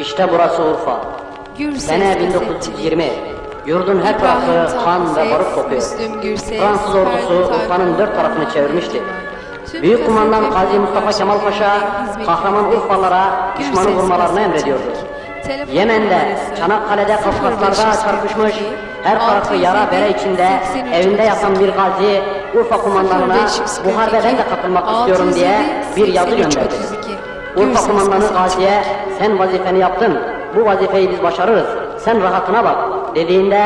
İşte burası Urfa. Sene 1920. Yurdun her tarafı kan ve barut kokuyor. Fransız ordusu Urfa'nın 4 tarafını çevirmişti. Büyük kumandan Gazi Mustafa Kemal Paşa, kahraman Urfalılara düşmanı vurmalarını emrediyordu. Yemen'de, Çanakkale'de, Kafkaslar'da çarpışmış, her tarafı yara bere içinde, evinde yatan bir gazi, Urfa kumandanına bu harbe ben de katılmak istiyorum diye bir yazı gönderdi. Urfa kumandanı gaziye, sen vazifeni yaptın, bu vazifeyi biz başarırız, sen rahatına bak dediğinde,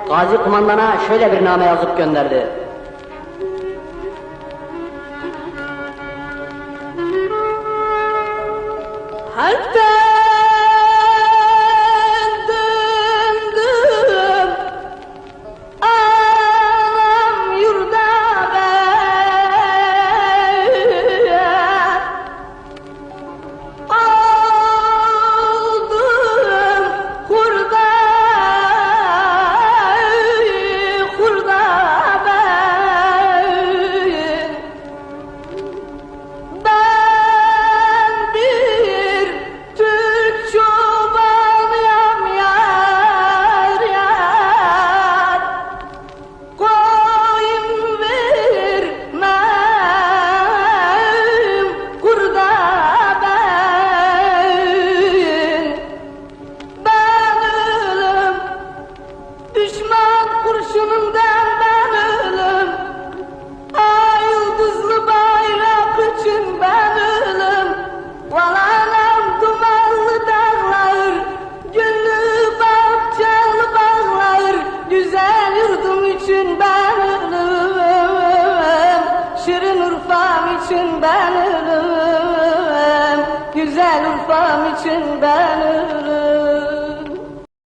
gazi kumandana şöyle bir name yazıp gönderdi. Ben ölüm, güzel Urfa'm için ben ölüm.